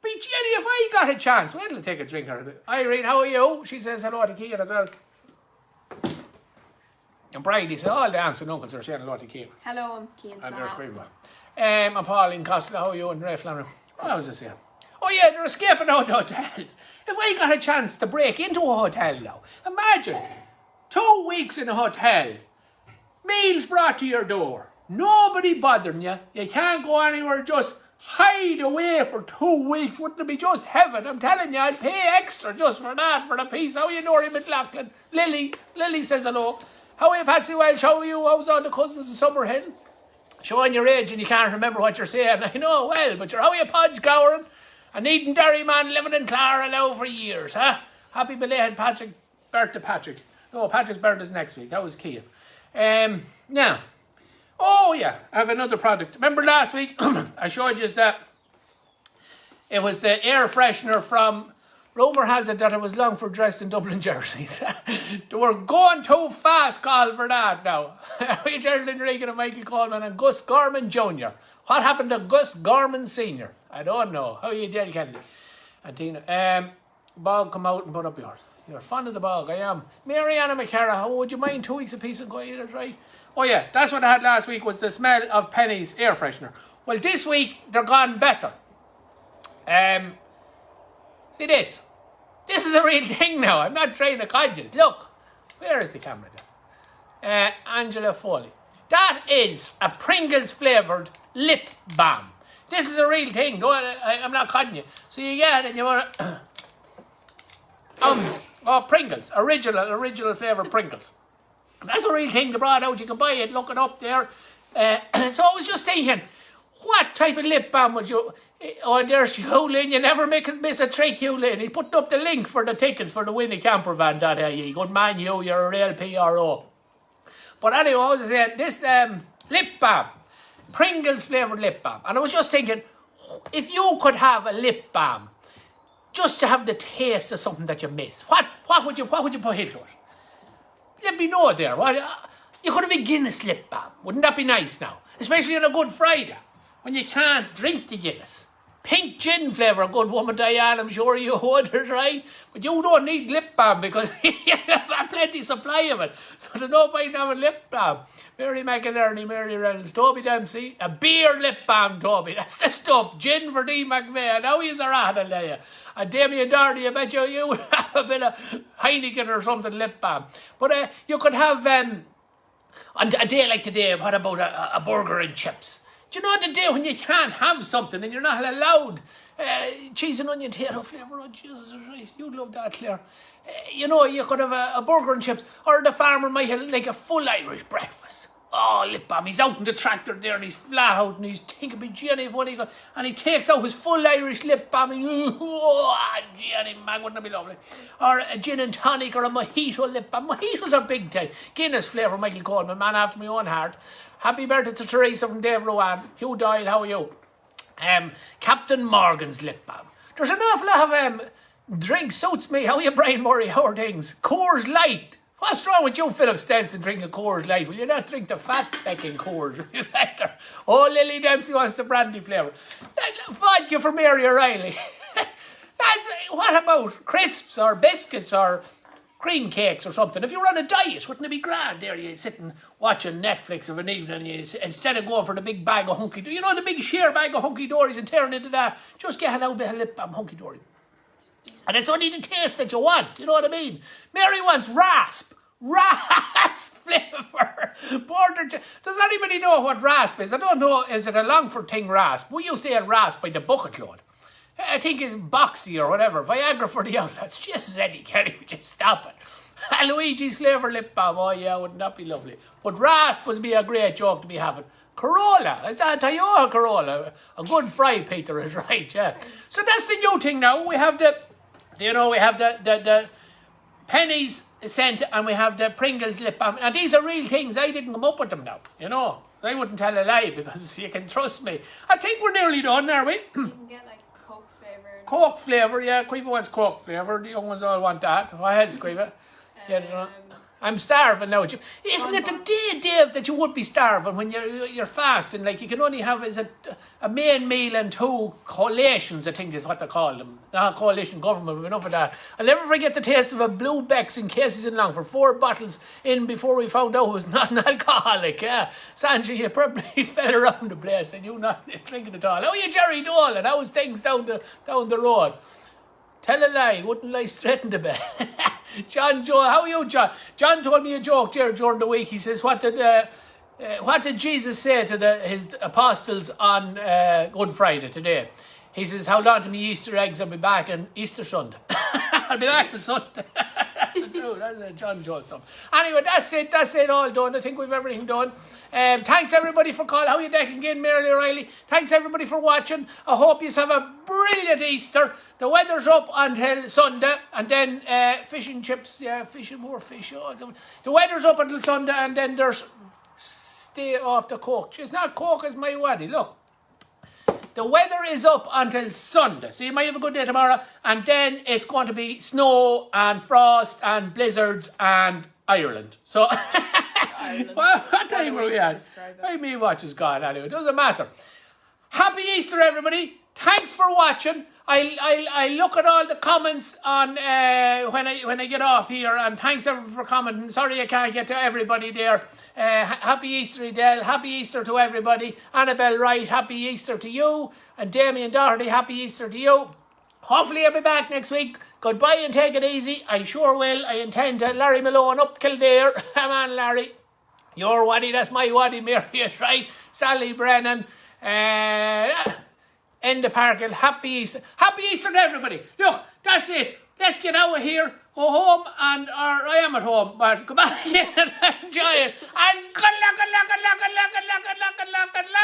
But Jenny, if I got a chance, wait till I take a drink out of it. Irene, how are you? She says hello to Cian as well. And Bridie says, all the aunts and uncles are saying hello to Cian. Hello, I'm Cian's And there's mom. Greenway. And Pauline Costello, how are you? And Ray Flannery. What was I saying? Oh yeah, they're escaping out of hotels. If I got a chance to break into a hotel now, imagine 2 weeks in a hotel, meals brought to your door, nobody bothering you, you can't go anywhere, just hide away for 2 weeks. Wouldn't it be just heaven? I'm telling you, I'd pay extra just for that, for the piece. How are you, Nori McLaughlin? Lily says hello. How are you, Patsy Welch? How are you? How's all the cousins in Summerhill? Showing your age and you can't remember what you're saying. I know, well, but how are you, Podge Gowran? An Eden Derry man living in Clara now for years, huh? Happy belated birthday, Patrick. No, Patrick's birthday's next week. That was Cian. Now, oh yeah, I have another product. Remember last week I showed you that it was the air freshener from, rumour has it that it was Longford dressed in Dublin jerseys. They were going too fast, call for that now. Geraldine Regan and Michael Coleman and Gus Gorman Jr. What happened to Gus Gorman Sr.? I don't know. How are you, Del Kennedy? And Tina, bog, come out and put up yours. You're fond of the bog, I am. Mariana McCara, how would you mind 2 weeks apiece and go eat it, right? Oh yeah, that's what I had last week, was the smell of Penny's air freshener. Well, this week, they're gone better. See this? This is a real thing now. I'm not trying to conjure. Look, where is the camera there? Angela Foley. That is a Pringles flavoured lip balm. This is a real thing. No, I'm not cutting you. So you get it and you want to... Pringles. Original flavour Pringles. That's a real thing they brought out. You can buy it. Look it up there. So I was just thinking, What type of lip balm would you... Oh, there's Hewlin. You never miss a trick, Hewlin. He's putting up the link for the tickets for the Winnie Campervan.ie. Good man, Hugh. You're a real PRO. But anyway, I was saying, this lip balm, Pringles flavoured lip balm. And I was just thinking, if you could have a lip balm, just to have the taste of something that you miss, what would you put into it? Let me know there. You could have a Guinness lip balm. Wouldn't that be nice now? Especially on a Good Friday, when you can't drink the Guinness. Pink gin flavour, good woman Diane, I'm sure you would, right? But you don't need lip balm because you have plenty supply of it. So there's no point having lip balm. Mary McInerney, Mary Reynolds, Toby Dempsey, a beer lip balm, Toby. That's the stuff. Gin for D. McVeigh. Now he's a rat, I'll tell you. And Damien Doherty, I bet you would have a bit of Heineken or something lip balm. But you could have, on a day like today, what about a burger and chips? Do you know the day when you can't have something and you're not allowed cheese and onion potato flavour? Oh, Jesus Christ, you'd love that, Claire. You know, you could have a burger and chips, or the farmer might have like a full Irish breakfast. Oh, lip balm, he's out in the tractor there and he's flat out and he's thinking about Jenny when he got, and he takes out his full Irish lip balm and Jenny, man, wouldn't that be lovely? Or a gin and tonic or a mojito lip balm. Mojitos are big time. Guinness flavour, Michael Coleman, man after my own heart. Happy birthday to Teresa from Dave Rowan. Hugh Doyle, how are you? Captain Morgan's lip balm. There's an awful lot of drinks suits me. How are you, Brian Murray? How are things? Coors Light. What's wrong with you, Philip Stenson, drinking Coors Light? Will you not drink the fat fucking Coors? Better. Oh, Lily Dempsey wants the brandy flavour. Vodka for Mary O'Reilly. What about crisps or biscuits or cream cakes or something? If you're on a diet, wouldn't it be grand? There you sitting watching Netflix of an evening, and instead of going for the big bag of hunky-dory, you know the big sheer bag of hunky-dories and tearing into that, just get out a lip balm hunky-dory. And it's only the taste that you want, you know what I mean? Mary wants rasp flavour. Does anybody know what rasp is? I don't know, is it a Longford thing, rasp? We used to get rasp by the bucket load. I think it's Boxy or whatever, Viagra for the outlets. Jesus, Eddie Kenny, just stop it. Luigi's flavour lip balm, oh yeah, wouldn't that be lovely? But rasp would be a great joke to be having. Corolla, it's a Toyota Corolla. A good fry, Peter is right, yeah. So that's the new thing now. We have the pennies sent, and we have the Pringles lip balm. Now these are real things. I didn't come up with them now, you know. I wouldn't tell a lie because you can trust me. I think we're nearly done, are we? You can get like Coke flavoured. Coke flavour, yeah. Quiva wants Coke flavour. The young ones all want that. Go ahead, Quiva. Yeah, I'm starving now. Isn't it the day, Dave, that you would be starving when you're fasting? Like you can only have a main meal and two collations, I think is what they call them. Not coalition government, we've enough of that. I'll never forget the taste of a Blue Beck's in cases in long for 4 bottles in before we found out it was not an alcoholic. Yeah, Sanjay, you probably fell around the place and you not drinking at all. How are you, Jerry Dolan? How's things down the road? Tell a lie, wouldn't lie straight in the bed. John Joe, how are you, John? John told me a joke there during the week. He says, what did Jesus say to his apostles on Good Friday today? He says, hold on to me Easter eggs, I'll be back on Easter Sunday. I'll be back on Sunday. That's true, that's John Joe's son. Anyway, that's it, all done. I think we've everything done. Thanks everybody for calling. How are you, Declan again, Mary O'Reilly? Thanks everybody for watching. I hope you have a brilliant Easter. The weather's up until Sunday, and then fish and chips, yeah, fish and more fish. Oh, the weather's up until Sunday, and then there's stay off the Coke. It's not Coke, it's my waddy, look. The weather is up until Sunday, so you might have a good day tomorrow, and then it's going to be snow and frost and blizzards and Ireland. So, Ireland. what time are we at? I mean, watch is gone anyway. It doesn't matter. Happy Easter, everybody. Thanks for watching. I look at all the comments on when I get off here, and thanks everyone for commenting. Sorry I can't get to everybody there. Happy Easter, Adele. Happy Easter to everybody. Annabelle Wright, happy Easter to you. And Damien Doherty, happy Easter to you. Hopefully I'll be back next week. Goodbye and take it easy. I sure will. I intend to. Larry Malone up Kildare. Come on, Larry. Your waddy, that's my waddy, Mary is right. Sally Brennan. In the park. Happy Easter. Happy Easter to everybody. Look, that's it. Let's get out of here, go home, or I am at home, but come back in and enjoy it. And good luck, good luck, good luck, good luck, good luck, good luck, good luck, good luck.